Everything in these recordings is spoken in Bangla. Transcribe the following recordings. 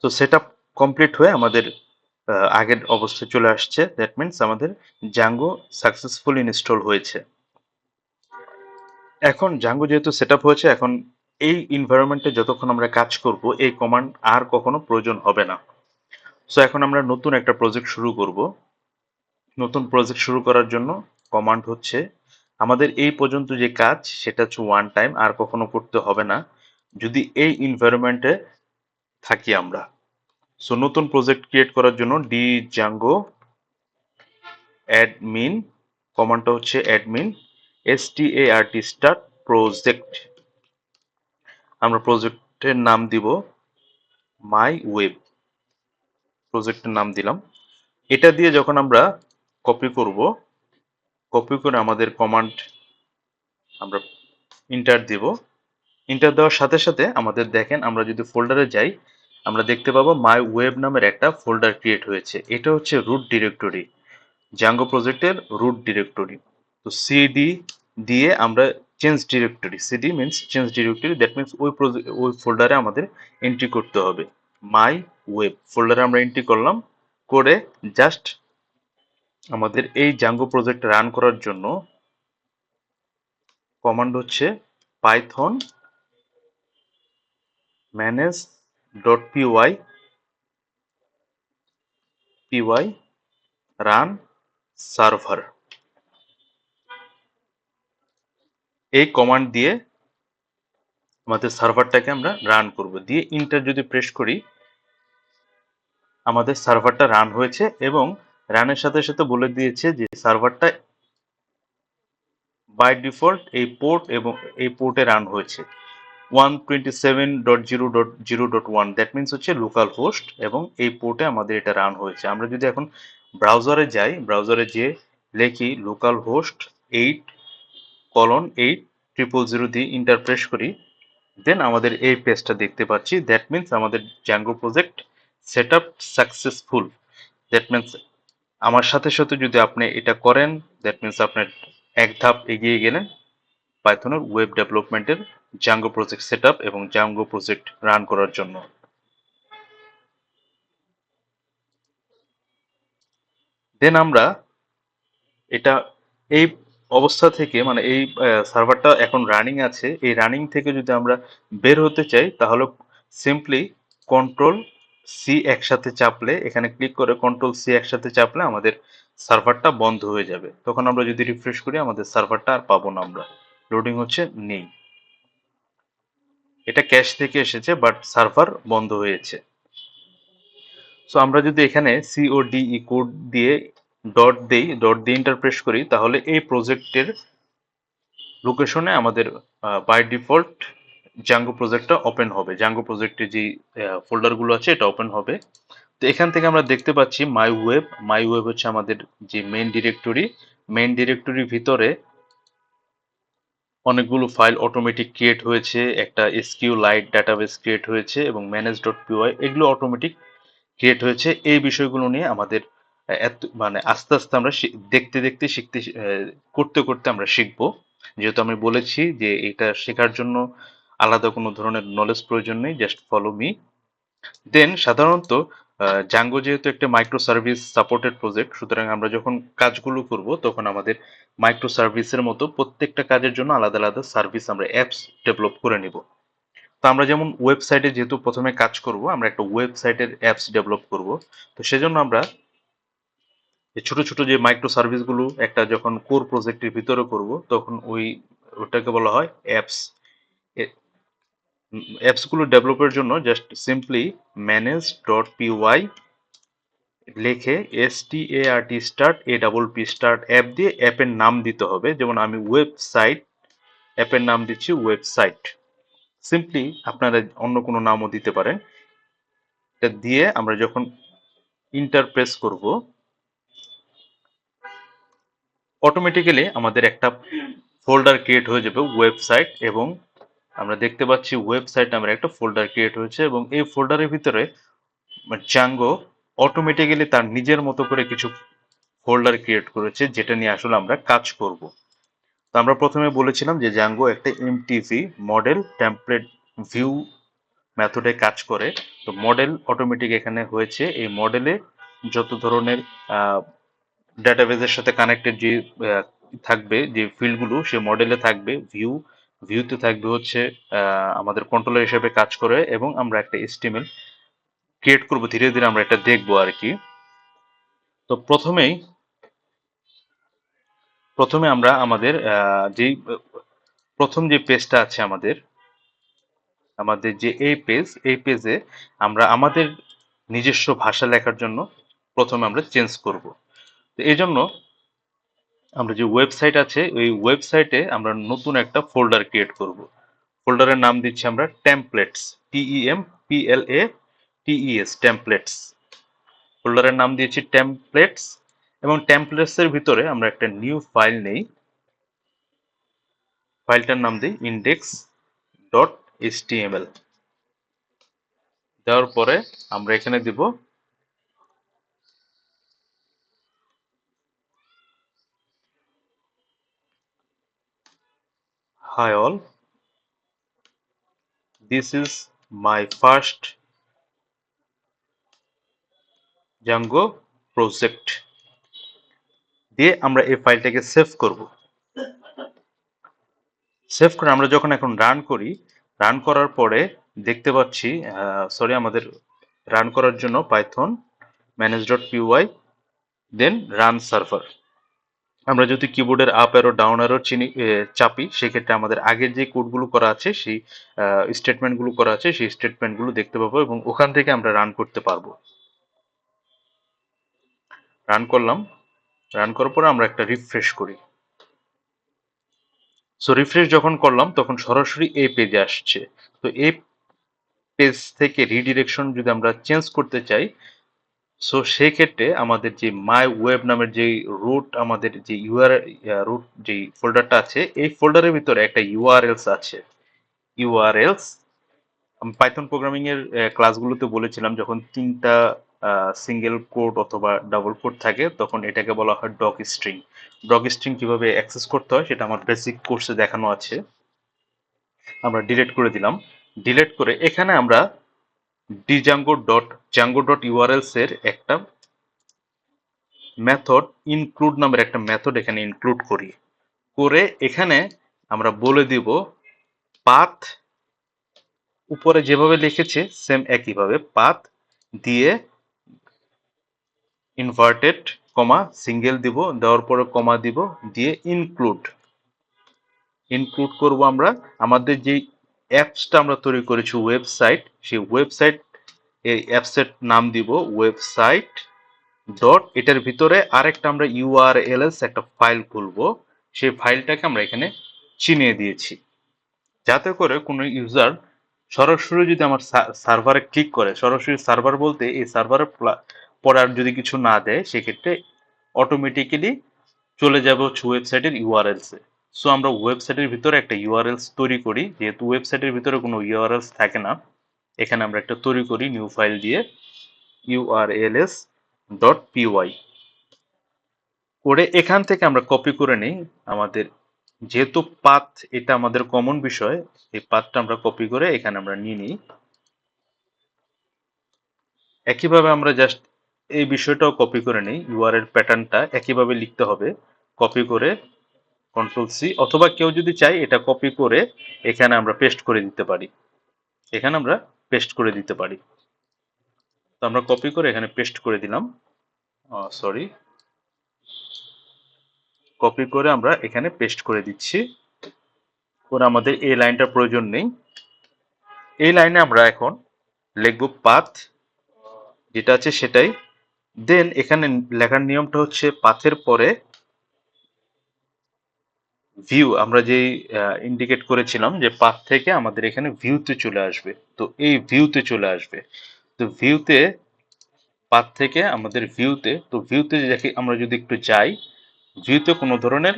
তো সেটআপ কমপ্লিট হয়ে আমাদের আগের অবস্থায় চলে আসছে। দ্যাট মিনস আমাদের Django সাকসেসফুলি ইনস্টল হয়েছে। এখন Django যেহেতু সেটআপ হয়েছে, এখন এই এনভায়রনমেন্টে যতক্ষণ আমরা কাজ করব, এই কমান্ড আর কখনো প্রয়োজন হবে না। সো এখন আমরা নতুন একটা প্রজেক্ট শুরু করব। নতুন প্রজেক্ট শুরু করার জন্য কমান্ড হচ্ছে, আমাদের এই পর্যন্ত যে কাজ সেটা হচ্ছে ওয়ান টাইম, আর কখনো করতে হবে না যদি এই এনভায়রনমেন্টে থাকি আমরা। সো নতুন প্রজেক্ট ক্রিয়েট করার জন্য Django admin কমান্ডটা হচ্ছে admin start project। আমরা প্রজেক্টের নাম দিব মাই ওয়েব, প্রজেক্টের নাম দিলাম। এটা দিয়ে যখন আমরা কপি করব, কপি করে আমাদের কমান্ড আমরা ইন্টার দিব। ইন্টার দেওয়ার সাথে সাথে আমাদের দেখেন, আমরা যদি ফোল্ডারে যাই, আমরা দেখতে পাবো মাই ওয়েব নামের একটা ফোল্ডার ক্রিয়েট হয়েছে। এটা হচ্ছে রুট ডিরেক্টরি, Django প্রজেক্টের রুট ডিরেক্টরি। তো সিডি দিয়ে আমরা change directory, CD means change directory, that means ওই ফোল্ডারে আমাদের এন্ট্রি করতে হবে। মাই ওয়েব ফোল্ডারে আমরা এন্ট্রি করলাম, করে জাস্ট আমাদের এই Django প্রজেক্ট রান করার জন্য কমান্ড হচ্ছে পাইথন manage.py রান সার্ভার। এই কমান্ড দিয়ে আমাদের সার্ভারটাকে আমরা রান করব। দিয়ে ইন্টার যদি প্রেস করি, আমাদের সার্ভারটা রান হয়েছে এবং রানের সাথে সাথে বলে দিয়েছে যে সার্ভারটা বাই ডিফল্ট এই পোর্ট এবং এই পোর্টে রান হয়েছে 127.0.0.1, দ্যাট মিনস হচ্ছে লোকাল হোস্ট, এবং এই পোর্টে আমাদের এটা রান হয়েছে। আমরা যদি এখন ব্রাউজারে যাই, ব্রাউজারে যে লিখি লোকাল হোস্ট 8:800 দিয়ে ইন্টার প্রেস করি, দেন আমাদের এই পেজটা দেখতে পাচ্ছি। দ্যাট মিনস আমাদের Django project setup successful. That means আমার সাথে সাথে যদি আপনি এটা করেন, দ্যাট মিনস আপনার এক ধাপ এগিয়ে গেলেন পাইথনের ওয়েব ডেভেলপমেন্টের Django প্রজেক্ট সেটআপ এবং Django প্রজেক্ট রান করার জন্য। দেন আমরা এটা এই অবস্থা থেকে, মানে এই সার্ভারটা এখন রানিং আছে, এই রানিং থেকে যদি আমরা বের হতে চাই, তাহলে সিম্পলি কন্ট্রোল সি একসাথে চাপলে, এখানে ক্লিক করে কন্ট্রোল সি একসাথে চাপলে আমাদের সার্ভারটা বন্ধ হয়ে যাবে। তখন আমরা যদি রিফ্রেশ করি, আমাদের সার্ভারটা আর পাবো না, আমরা লোডিং হচ্ছে নেই। এটা ক্যাশ থেকে এসেছে বাট সার্ভার বন্ধ হয়েছে। সো আমরা যদি এখানে সিওডিই কোড দিয়ে ডট দিয়ে ইন্টার প্রেস করি, তাহলে এই প্রজেক্টের লোকেশনে আমাদের বাই ডিফল্ট Django প্রজেক্টটা ওপেন হবে। Django প্রজেক্টের যে ফোল্ডার গুলো আছে এটা ওপেন হবে। তো এখান থেকে আমরা দেখতে পাচ্ছি মাই ওয়েব হচ্ছে আমাদের যে মেইন ডিরেক্টরির ভিতরে অনেকগুলো ফাইল অটোমেটিক ক্রিয়েট হয়েছে, একটা SQLite ডাটাবেস ক্রিয়েট হয়েছে এবং manage.py এগুলো অটোমেটিক ক্রিয়েট হয়েছে। এই বিষয়গুলো নিয়ে আমাদের মানে আস্তে আস্তে আমরা দেখতে দেখতে শিখতে করতে করতে আমরা শিখবো। যেহেতু আমি বলেছি যে এটা শেখার জন্য আলাদা কোনো ধরনের নলেজ প্রয়োজন নেই, জাস্ট ফলো মি। দেন সাধারণত Django যেহেতু একটা মাইক্রো সার্ভিস সাপোর্টেড প্রজেক্ট, সুতরাং আমরা যখন কাজগুলো করব তখন আমাদের মাইক্রো সার্ভিসের মতো প্রত্যেকটা কাজের জন্য আলাদা আলাদা সার্ভিস আমরা অ্যাপস ডেভেলপ করে নিব। তো আমরা যেমন ওয়েবসাইটে যেহেতু প্রথমে কাজ করব, আমরা একটা ওয়েবসাইটের অ্যাপস ডেভেলপ করব। তো সেজন্য আমরা এই ছোট ছোট যে মাইক্রো সার্ভিস গুলো একটা যখন কোর প্রজেক্টের ভিতরে করব, তখন ওটাকে বলা হয় অ্যাপস। অ্যাপস গুলো ডেভেলপের জন্য জাস্ট সিম্পলি manage.py লিখে start অ্যাপ দিয়ে অ্যাপের নাম দিতে হবে। যেমন আমি ওয়েবসাইট, অ্যাপের নাম দিচ্ছি ওয়েবসাইট। সিম্পলি আপনারা অন্য কোনো নামও দিতে পারেন। এটা দিয়ে আমরা যখন ইন্টার প্রেস করব, অটোমেটিক্যালি আমাদের একটা ফোল্ডার ক্রিয়েট হয়ে যাবে ওয়েবসাইট, এবং আমরা দেখতে পাচ্ছি ওয়েবসাইট নামের একটা ফোল্ডার ক্রিয়েট হয়েছে, এবং এই ফোল্ডারের ভিতরে Django অটোমেটিক্যালি তার নিজের মতো করে কিছু ফোল্ডার ক্রিয়েট করেছে, যেটা নিয়ে আসলে আমরা কাজ করব। তো আমরা প্রথমে বলেছিলাম যে Django একটা এমটিভি মডেল টেমপ্লেট ভিউ মেথডে কাজ করে। তো মডেল অটোমেটিক এখানে হয়েছে। এই মডেলে যত ধরনের ডেটাবেজের সাথে কানেক্টেড যে থাকবে যে ফিল্ডগুলো সে মডেলে থাকবে। ভিউতে থাকবে হচ্ছে আমাদের কন্ট্রোলার হিসেবে কাজ করে, এবং আমরা একটা এসটিএমএল ক্রিয়েট করব। ধীরে ধীরে আমরা এটা দেখবো আর কি। তো প্রথমে আমরা আমাদের যেই প্রথম যে পেজটা আছে আমাদের যে এই পেজে আমরা আমাদের নিজস্ব ভাষা লেখার জন্য প্রথমে আমরা চেঞ্জ করব। তো এই জন্য আমরা যে ওয়েবসাইট আছে ওই ওয়েবসাইটে আমরা নতুন একটা ফোল্ডার ক্রিয়েট করব। ফোল্ডারের নাম দিচ্ছি আমরা টেমপ্লেটস, TEMPLATES, টেমপ্লেটস। ফোল্ডারের নাম দিয়েছি টেমপ্লেটস, এবং টেমপ্লেটস এর ভিতরে আমরা একটা নিউ ফাইল নেই। ফাইলটার নাম দিই index.html। দেওয়ার পরে আমরা এখানে দিব hi all, this is my first Django project দিয়ে আমরা এই ফাইলটাকে সেভ করব। সেভ করে আমরা যখন এখন রান করি, রান করার পরে দেখতে পাচ্ছি আমাদের রান করার জন্য পাইথন manage.py দেন রান সার্ভার। আমরা যদি কিবোর্ডের আপ অ্যারো ডাউন অ্যারো চাপি, সেক্ষেত্রে আমাদের আগের যে কোডগুলো করা আছে সেই স্টেটমেন্টগুলো করা আছে সেই স্টেটমেন্টগুলো দেখতে পাবো, এবং ওখান থেকে আমরা রান করতে পারবো। রান করলাম, রান করার পরে আমরা একটা রিফ্রেশ করি। সো রিফ্রেশ যখন করলাম তখন সরাসরি এই পেজে আসছে। তো এই পেজ থেকে রিডিরেকশন যদি আমরা চেঞ্জ করতে চাই, সো সেই ক্ষেত্রে আমাদের যে মাই ওয়েব নামের যে রুট, আমাদের যে রুট যে ফোল্ডারটা আছে, এই ফোল্ডারের ভিতরে একটা ইউআরএলস আছে। ইউআরএলস আমি পাইথন প্রোগ্রামিং এর ক্লাসগুলোতে বলেছিলাম, যখন তিনটা সিঙ্গেল কোড অথবা ডাবল কোড থাকে তখন এটাকে বলা হয় ডক স্ট্রিং। ডক স্ট্রিং কিভাবে অ্যাক্সেস করতে হয় সেটা আমার বেসিক কোর্সে দেখানো আছে। আমরা ডিলিট করে দিলাম। ডিলিট করে এখানে আমরা django.iurls এর একটা মেথড ইনক্লুড নামের একটা মেথড এখানে ইনক্লুড করি। করে এখানে আমরা বলে দিব পাথ, উপরে যেভাবে লিখেছে সেম একইভাবে পাথ দিয়ে ইনভার্টেড কমা সিঙ্গেল দিব, দেওয়ার পরে কমা দিব, দিয়ে ইনক্লুড করব আমরা আমাদের যে অ্যাপসটা আমরা তৈরি করেছি ওয়েবসাইট, সেই ওয়েবসাইট এই অ্যাপসের নাম দিব ওয়েবসাইট ডট, এটার ভিতরে আরেকটা আমরা ইউআরএলএস একটা ফাইল খুলবো। সেই ফাইলটাকে আমরা এখানে চিনিয়ে দিয়েছি, যাতে করে কোনো ইউজার সরাসরি যদি আমার সার্ভারে ক্লিক করে, সরাসরি সার্ভার বলতে এই সার্ভারের পরে আর যদি কিছু না দেয়, সেক্ষেত্রে অটোমেটিক্যালি চলে যাবে হচ্ছে ওয়েবসাইটের ইউআরএলস এ। সো আমরা ওয়েবসাইটের ভিতরে একটা ইউআরএলস তৈরি করি। যেহেতু ওয়েবসাইটের ভিতরে কোনো ইউআরএলস থাকে না, এখানে আমরা একটা তৈরি করি নিউ ফাইল দিয়ে urls.py করে এখান থেকে আমরা কপি করে নিই আমাদের, যেহেতু পাথ এটা আমাদের কমন বিষয়, এই পাথটা আমরা কপি করে এখানে আমরা নিয়ে নিই। একইভাবে আমরা জাস্ট এই বিষয়টাও কপি করে নিই, ইউআরএল প্যাটার্নটা একইভাবে লিখতে হবে। কপি করে কন্ট্রোল সি, অথবা কেউ যদি চাই এটা কপি করে এখানে আমরা পেস্ট করে দিতে পারি। এখানে আমরা পেস্ট করে দিতে পারি। তো আমরা কপি করে এখানে পেস্ট করে দিলাম। সরি, কপি করে আমরা এখানে পেস্ট করে দিচ্ছি। করে আমাদের এই লাইনটার প্রয়োজন নেই। এই লাইনে আমরা এখন লিখব পাথ, যেটা আছে সেটাই। দেন এখানে লেখার নিয়মটা হচ্ছে পাথের পরে ভিউ, আমরা যেই ইন্ডিকেট করেছিলাম যে পাথ থেকে আমাদের এখানে ভিউতে চলে আসবে, তো এই ভিউতে চলে আসবে। তো ভিউতে, পাথ থেকে আমাদের ভিউতে, তো ভিউতে দেখি আমরা যদি একটু যাই, ভিউতে কোনো ধরনের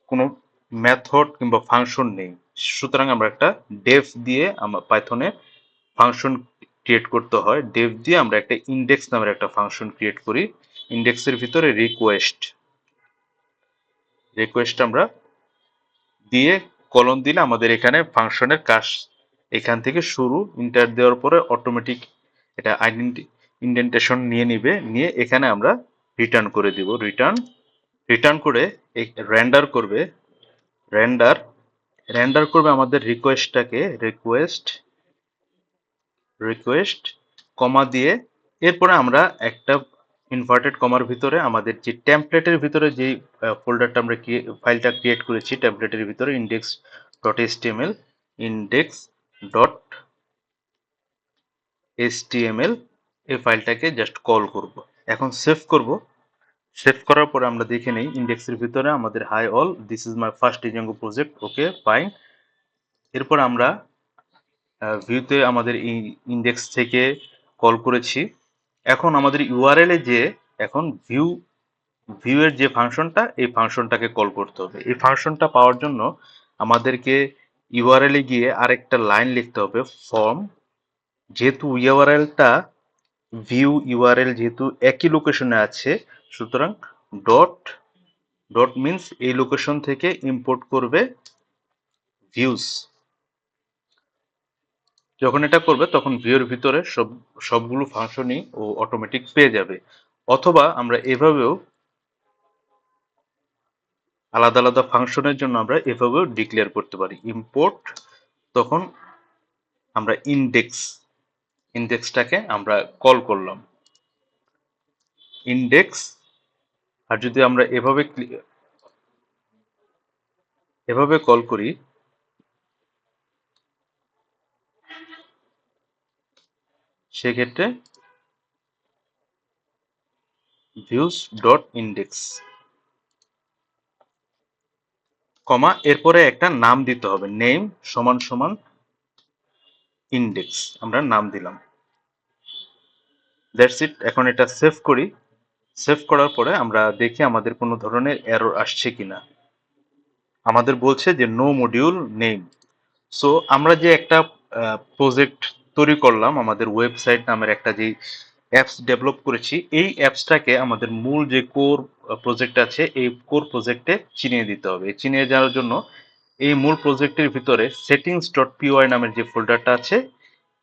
কোনো মেথড কিংবা ফাংশন নেই। সুতরাং আমরা একটা ডেফ দিয়ে আমরা পাইথনে ফাংশন ক্রিয়েট করতে হয়। ডেফ দিয়ে আমরা একটা ইন্ডেক্স নামের একটা ফাংশন ক্রিয়েট করি। ইন্ডেক্সের ভিতরে রিকোয়েস্ট আমরা দিয়ে কলন দিলে আমাদের এখানে ফাংশনের কাজ এখান থেকে শুরু ইন্টার দেওয়ার পরে অটোমেটিক এটা ইন্ডেন্টেশন নিয়ে নিবে, নিয়ে এখানে আমরা রিটার্ন করে দিব। রিটার্ন করে রেন্ডার করবে। রেন্ডার রেন্ডার করবে আমাদের রিকোয়েস্টটাকে, রিকোয়েস্ট কমা দিয়ে এরপরে আমরা একটা ইনভার্টেড কমার ভিতরে আমাদের যে টেমপ্লেটের ভিতরে যে ফোল্ডারটা আমরা ফাইলটা ক্রিয়েট করেছি টেমপ্লেটের ভিতরে index dot HTML, index dot HTML, এই ফাইলটাকে জাস্ট কল করব। এখন সেভ করব। সেভ করার পরে আমরা দেখে নেই ইন্ডেক্সের ভিতরে আমাদের hi all, this is my first Django project, okay fine. এরপর আমরা ভিউতে আমাদের ইন্ডেক্স থেকে কল করেছি। এখন আমাদের ইউআরএল এ যে এখন ভিউ এর যে ফাংশনটা, এই ফাংশনটাকে কল করতে হবে। এই ফাংশনটা পাওয়ার জন্য আমাদেরকে ইউআরএল এ গিয়ে আরেকটা লাইন লিখতে হবে, ফর্ম, যেহেতু ইউআরএলটা ভিউ ইউআরএল যেহেতু একই লোকেশনে আছে, সুতরাং ডট ডট মিন্স এই লোকেশন থেকে ইম্পোর্ট করবে ভিউস। যখন এটা করবে তখন ভিউর ভিতরে সবগুলো ফাংশনই ও অটোমেটিক পেয়ে যাবে। অথবা আমরা এভাবেও আলাদা আলাদা ফাংশনের জন্য আমরা এভাবেও ডিক্লেয়ার করতে পারি ইম্পোর্ট, তখন আমরা ইন্ডেক্সটাকে আমরা কল করলাম ইন্ডেক্স। আর যদি আমরা এভাবে কল করি, সেক্ষেত্রে ভিউস ডট ইন্ডেক্স কমা এরপরে একটা নাম দিতে হবে, নেম সমান সমান ইন্ডেক্স, আমরা নাম দিলাম। That's it. এখন এটা সেভ করি। সেভ করার পরে আমরা দেখি আমাদের কোনো ধরনের এরর আসছে কিনা। আমাদের বলছে যে নো মডিউল নেম। সো আমরা যে একটা প্রজেক্ট তৈরি করলাম, আমাদের ওয়েবসাইট নামের একটা যে অ্যাপস ডেভেলপ করেছি, এই অ্যাপসটাকে আমাদের মূল যে কোর প্রজেক্ট আছে এই কোর প্রজেক্টে চিনিয়ে দিতে হবে। চিনিয়ে যাওয়ার জন্য এই মূল প্রজেক্টের ভিতরে সেটিংস ডট পিওয়াই নামের যে ফোল্ডারটা আছে,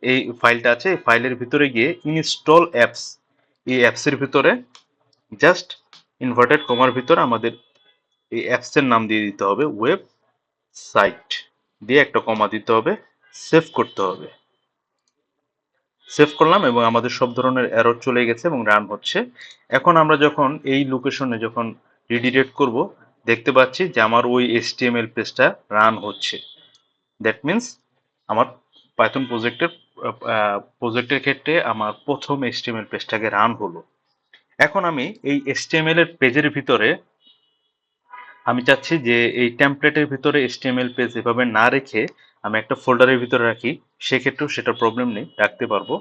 এই ফাইলটা আছে, এই ফাইলের ভিতরে গিয়ে ইনস্টল অ্যাপস, এই অ্যাপসের ভিতরে জাস্ট ইনভার্টেড কমার ভিতরে আমাদের এই অ্যাপসের নাম দিয়ে দিতে হবে ওয়েব সাইট, দিয়ে একটা কমা দিতে হবে, সেভ করতে হবে। সেভ করলাম এবং আমাদের সব ধরনের এরর চলে গেছে এবং রান হচ্ছে। এখন আমরা যখন এই লোকেশনে যখন রিডিরেক্ট করব, দেখতে পাচ্ছি যে আমার ওই এইচটিএমএল পেজটা রান হচ্ছে। দ্যাট মিন্স আমার পাইথন প্রজেক্টের ক্ষেত্রে আমার প্রথম এইচটিএমএল পেজটাকে রান হলো। এখন আমি এই এইচটিএমএল এর পেজের ভিতরে আমি চাচ্ছি যে এই টেমপ্লেটের ভিতরে এইচটিএমএল পেজ এভাবে না রেখে আমি একটা ফোল্ডারের ভিতরে রাখি, সেক্ষেত্রেও সেটা প্রবলেম নেই, রাখতে পারবো।